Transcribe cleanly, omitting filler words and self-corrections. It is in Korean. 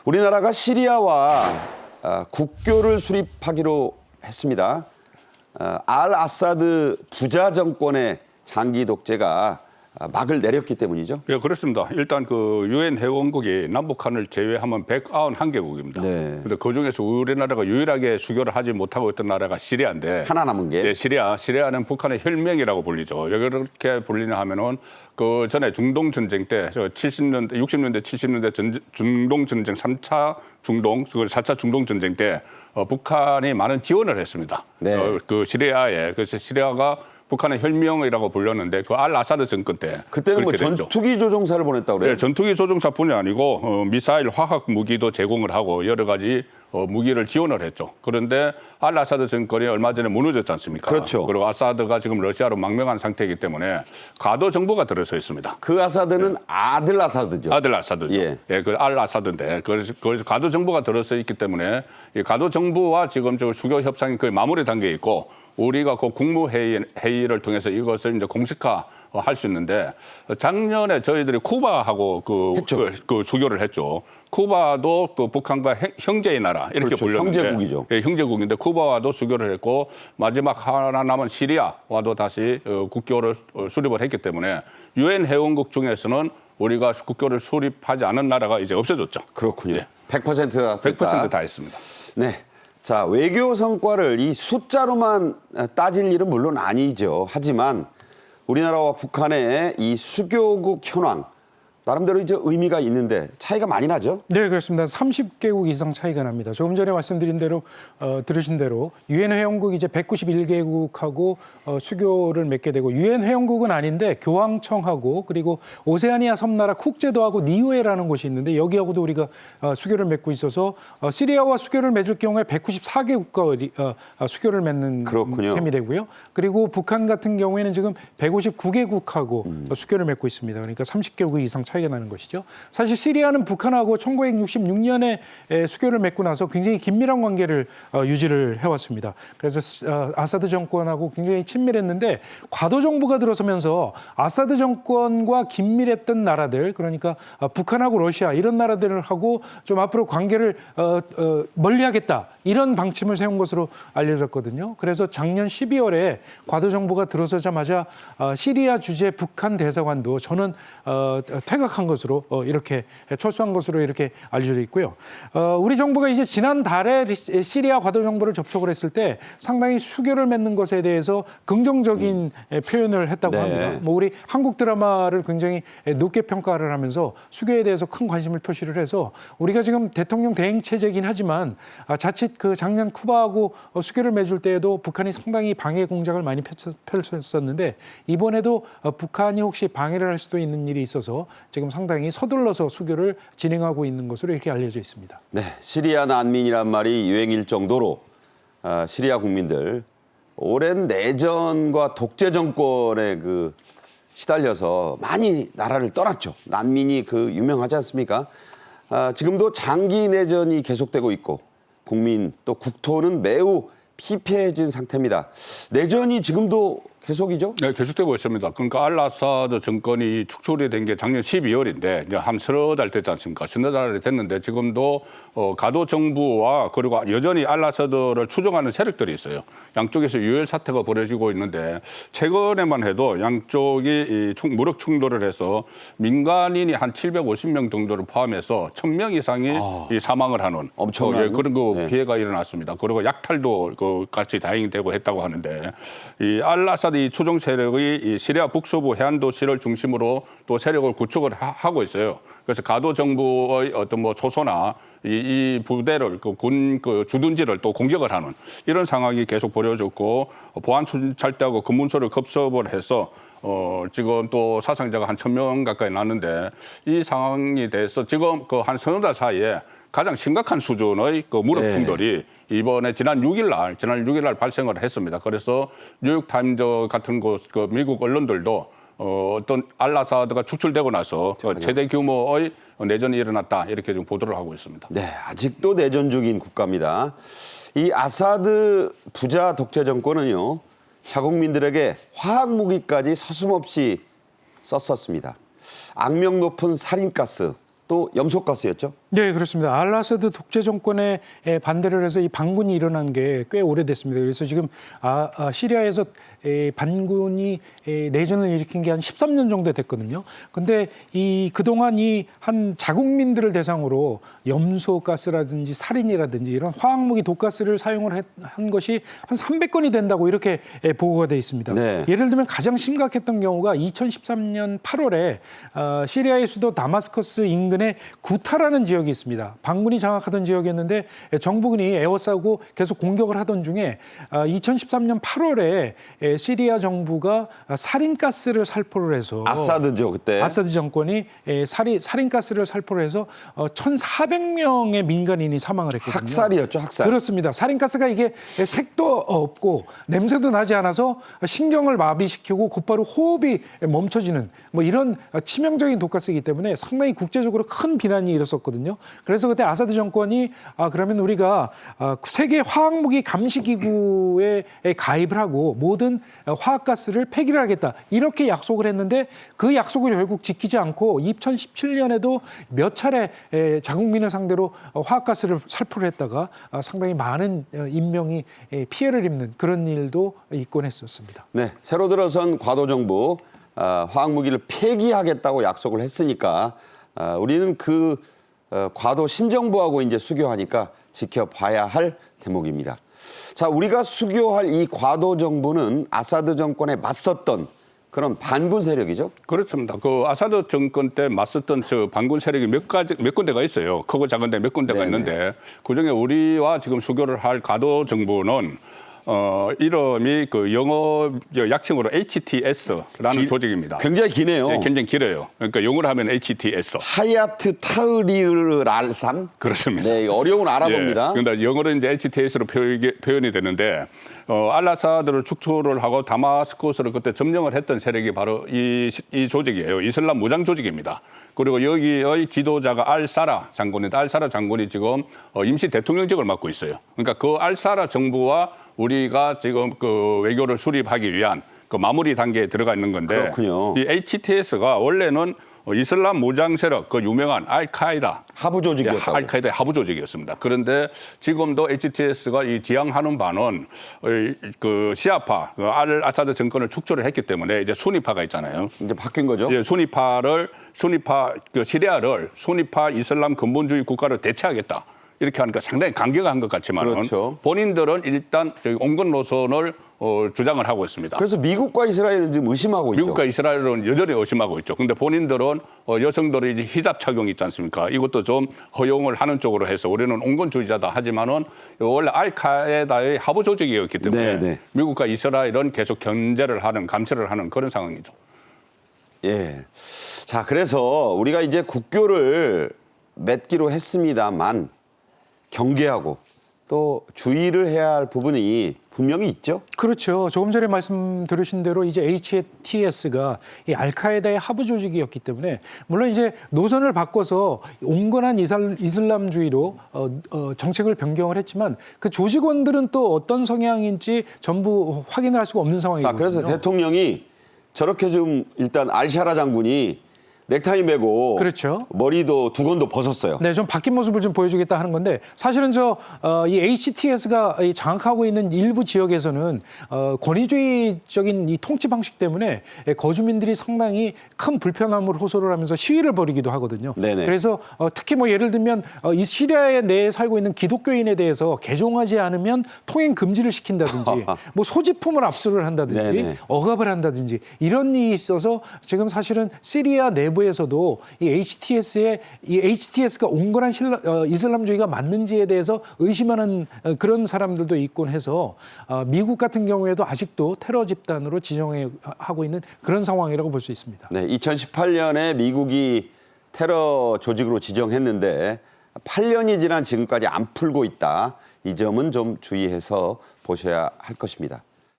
우리나라가 시리아와 국교를 수립하기로 했습니다. 알 아사드 부자 정권의 장기 독재가 막을 내렸기 때문이죠. 예, 그렇습니다. 일단 그 유엔 회원국이 남북한을 제외하면 191개국입니다. 네. 근데 그 중에서 우리나라가 유일하게 수교를 하지 못하고 있던 나라가 시리아인데 하나 남은 게. 네, 시리아는 북한의 혈맹이라고 불리죠. 왜 그렇게 불리냐 하면은 그 전에 중동 전쟁 때 70년대, 60년대, 70년대 중동 전쟁 3차 중동, 4차 중동 전쟁 때 북한이 많은 지원을 했습니다. 네. 그 시리아에. 그래서 시리아가 북한의 혈명이라고 불렸는데 그 알 아사드 정권 때 그때는 뭐 전투기 조종사를 보냈다고 그래요? 네, 전투기 조종사뿐이 아니고 미사일, 화학 무기도 제공을 하고 여러 가지 무기를 지원을 했죠. 그런데 알 아사드 정권이 얼마 전에 무너졌지 않습니까? 그렇죠. 그리고 아사드가 지금 러시아로 망명한 상태이기 때문에 과도 정부가 들어서 있습니다. 그 아사드는 아들 아사드죠. 아들 아사드죠. 예. 예, 그 알 아사드인데 그래서 과도 정부가 들어서 있기 때문에 이 과도 정부와 지금 저 수교 협상이 거의 마무리 단계에 있고 우리가 그 국무회의를 통해서 이것을 이제 공식화할 수 있는데 작년에 저희들이 쿠바하고 그 수교를 했죠. 쿠바도 그 북한과 형제의 나라 이렇게 그렇죠. 불렸는데 형제국이죠. 예, 형제국인데 쿠바와도 수교를 했고 마지막 하나 남은 시리아와도 다시 국교를 수립을 했기 때문에 유엔 회원국 중에서는 우리가 국교를 수립하지 않은 나라가 이제 없어졌죠. 그렇군요. 예. 100%다. 100% 다 했습니다. 네. 자, 외교 성과를 이 숫자로만 따질 일은 물론 아니죠. 하지만 우리나라와 북한의 이 수교국 현황, 나름대로 이제 의미가 있는데 차이가 많이 나죠? 네, 그렇습니다. 30개국 이상 차이가 납니다. 조금 전에 말씀드린 대로 들으신 대로 유엔 회원국 이제 191개국하고 수교를 맺게 되고 유엔 회원국은 아닌데 교황청하고 그리고 오세아니아 섬나라 쿡제도하고 니우에라는 곳이 있는데 여기하고도 우리가 수교를 맺고 있어서 시리아와 수교를 맺을 경우에 194개국과 수교를 맺는 그렇군요. 셈이 되고요. 그리고 북한 같은 경우에는 지금 159개국하고 수교를 맺고 있습니다. 그러니까 30개국 이상 차이가 나는 것이죠. 사실 시리아는 북한하고 1966년에 수교를 맺고 나서 굉장히 긴밀한 관계를 유지를 해왔습니다. 그래서 아사드 정권하고 굉장히 친밀했는데 과도 정부가 들어서면서 아사드 정권과 긴밀했던 나라들 그러니까 북한하고 러시아 이런 나라들하고 좀 앞으로 관계를 멀리하겠다 이런 방침을 세운 것으로 알려졌거든요. 그래서 작년 12월에 과도 정부가 들어서자마자 시리아 주재 북한 대사관도 저는 퇴각한 것으로 이렇게 철수한 것으로 이렇게 알려져 있고요. 우리 정부가 이제 지난달에 시리아 과도 정부를 접촉을 했을 때 상당히 수교를 맺는 것에 대해서 긍정적인 표현을 했다고 네. 합니다. 뭐 우리 한국 드라마를 굉장히 높게 평가를 하면서 수교에 대해서 큰 관심을 표시를 해서 우리가 지금 대통령 대행 체제이긴 하지만 자칫 그 작년 쿠바하고 수교를 맺을 때에도 북한이 상당히 방해 공작을 많이 펼쳤었는데 이번에도 북한이 혹시 방해를 할 수도 있는 일이 있어서 지금 상당히 서둘러서 수교를 진행하고 있는 것으로 이렇게 알려져 있습니다. 네, 시리아 난민이란 말이 유행일 정도로 시리아 국민들 오랜 내전과 독재 정권에 시달려서 많이 나라를 떠났죠. 난민이 유명하지 않습니까? 지금도 장기 내전이 계속되고 있고 국민 또 국토는 매우 피폐해진 상태입니다. 내전이 지금도 계속이죠? 네, 계속되고 있습니다. 그러니까 알 아사드 정권이 축출이 된 게 작년 12월인데 이제 한 서너 달 됐지 않습니까? 서너 달이 됐는데 지금도 가도 정부와 그리고 여전히 알 아사드를 추종하는 세력들이 있어요. 양쪽에서 유혈 사태가 벌어지고 있는데 최근에만 해도 양쪽이 무력 충돌을 해서 민간인이 한 750명 정도를 포함해서 1,000명 이상이 사망을 하는 엄청난 그런 네. 피해가 일어났습니다. 그리고 약탈도 같이 다행히 되고 했다고 하는데 이 알 아사드 이 추종 세력이 이 시리아 북서부 해안 도시를 중심으로 또 세력을 구축을 하고 있어요. 그래서 가도 정부의 어떤 초소나 이 부대를 군 주둔지를 또 공격을 하는 이런 상황이 계속 벌어졌고 보안 순찰대하고 검문소를 급습을 해서 지금 또 사상자가 한 1,000명 가까이 났는데 이 상황에 대해서 지금 한 서너 달 사이에 가장 심각한 수준의 무력 충돌이 이번에 지난 6일 날 발생을 했습니다. 그래서 뉴욕타임즈 같은 미국 언론들도 어떤 알 아사드가 축출되고 나서 최대 규모의 내전이 일어났다 이렇게 좀 보도를 하고 있습니다. 네, 아직도 내전 중인 국가입니다. 이 아사드 부자 독재 정권은요, 자국민들에게 화학 무기까지 서슴없이 썼었습니다. 악명 높은 살인가스, 또 염소가스였죠. 네, 그렇습니다. 알아사드 독재 정권에 반대를 해서 이 반군이 일어난 게 꽤 오래됐습니다. 그래서 지금 시리아에서 반군이 내전을 일으킨 게 한 13년 정도 됐거든요. 근데 그동안 이 한 자국민들을 대상으로 염소 가스라든지 살인이라든지 이런 화학무기 독가스를 사용을 한 것이 한 300건이 된다고 이렇게 보고가 돼 있습니다. 네. 예를 들면 가장 심각했던 경우가 2013년 8월에 시리아의 수도 다마스커스 인근의 구타라는 지역이 있습니다. 반군이 장악하던 지역이었는데 정부군이 에워싸고 계속 공격을 하던 중에 2013년 8월에 시리아 정부가 살인가스를 살포를 해서 아사드죠, 그때. 아사드 정권이 살인가스를 살포를 해서 1,400명의 민간인이 사망을 했거든요. 학살이었죠, 학살. 그렇습니다. 살인가스가 이게 색도 없고 냄새도 나지 않아서 신경을 마비시키고 곧바로 호흡이 멈춰지는 뭐 이런 치명적인 독가스이기 때문에 상당히 국제적으로 큰 비난이 일었었거든요. 그래서 그때 아사드 정권이 그러면 우리가 세계 화학무기 감시기구에 가입을 하고 모든 화학가스를 폐기를 하겠다 이렇게 약속을 했는데 그 약속을 결국 지키지 않고 2017년에도 몇 차례 자국민을 상대로 화학가스를 살포를 했다가 상당히 많은 인명이 피해를 입는 그런 일도 있곤 했었습니다. 네, 새로 들어선 과도 정부 화학무기를 폐기하겠다고 약속을 했으니까 우리는 그 과도 신정부하고 이제 수교하니까 지켜봐야 할 대목입니다. 자, 우리가 수교할 이 과도 정부는 아사드 정권에 맞섰던 그런 반군 세력이죠? 그렇습니다. 그 아사드 정권 때 맞섰던 저 반군 세력이 몇 군데가 있어요. 크고 작은데 몇 군데가 네네. 있는데 그중에 우리와 지금 수교를 할 과도 정부는 이름이 그 영어 약칭으로 HTS라는 조직입니다. 굉장히 기네요. 네, 굉장히 길어요. 그러니까 영어로 하면 HTS. 하야트 타흐리르 알산? 그렇습니다. 네, 어려운 아랍어입니다. 그런데 영어로 이제 HTS로 표현이 되는데 알라사드를 축출을 하고 다마스커스를 그때 점령을 했던 세력이 바로 이 조직이에요. 이슬람 무장 조직입니다. 그리고 여기의 지도자가 알사라 장군인데 알사라 장군이 지금 임시 대통령직을 맡고 있어요. 그러니까 그 알사라 정부와 우리가 지금 그 외교를 수립하기 위한 그 마무리 단계에 들어가 있는 건데 그렇군요. 이 HTS가 원래는 이슬람 무장 세력 그 유명한 알카에다 하부 조직이었다고. 알카에다의 하부 조직이었습니다. 그런데 지금도 HTS가 이 지향하는 바는 그 시아파, 그 알 아사드 정권을 축출을 했기 때문에 이제 수니파가 있잖아요. 이제 바뀐 거죠? 예, 그 시리아를 수니파 이슬람 근본주의 국가로 대체하겠다. 이렇게 하니까 상당히 강경한 것 같지만 그렇죠. 본인들은 일단 저기 온건 노선을 주장을 하고 있습니다. 그래서 미국과 이스라엘은 지금 의심하고 있죠. 미국과 이스라엘은 여전히 의심하고 있죠. 근데 본인들은 여성들의 이제 히잡 착용 있지 않습니까? 이것도 좀 허용을 하는 쪽으로 해서 우리는 온건주의자다 하지만은 원래 알카에다의 하부 조직이었기 때문에 네네. 미국과 이스라엘은 계속 견제를 하는 감시를 하는 그런 상황이죠. 예. 자, 그래서 우리가 이제 국교를 맺기로 했습니다만 경계하고 또 주의를 해야 할 부분이 분명히 있죠. 그렇죠. 조금 전에 말씀 들으신 대로 이제 HTS가 이 알카에다의 하부 조직이었기 때문에 물론 이제 노선을 바꿔서 온건한 이슬람주의로 정책을 변경을 했지만 그 조직원들은 또 어떤 성향인지 전부 확인을 할 수가 없는 상황이거든요. 그래서 대통령이 저렇게 좀 일단 알샤라 장군이 넥타이 메고 그렇죠. 머리도 두건도 벗었어요. 네, 좀 바뀐 모습을 좀 보여주겠다 하는 건데 사실은 이 HTS가 장악하고 있는 일부 지역에서는 권위주의적인 이 통치 방식 때문에 거주민들이 상당히 큰 불편함을 호소를 하면서 시위를 벌이기도 하거든요. 네네. 그래서 특히 뭐 예를 들면 이 시리아에 내에 살고 있는 기독교인에 대해서 개종하지 않으면 통행 금지를 시킨다든지 뭐 소지품을 압수를 한다든지 네네. 억압을 한다든지 이런 일이 있어서 지금 사실은 시리아 내부에서도 이 HTS가 온건한 이슬람주의가 맞는지에 대해서 의심하는 그런 사람들도 있곤 해서 미국 같은 경우에도 아직도 테러 집단으로 지정하고 있는 그런 상황이라고 볼 수 있습니다. 네, 2018년에 미국이 테러 조직으로 지정했는데 8년이 지난 지금까지 안 풀고 있다. 이 점은 좀 주의해서 보셔야 할 것입니다.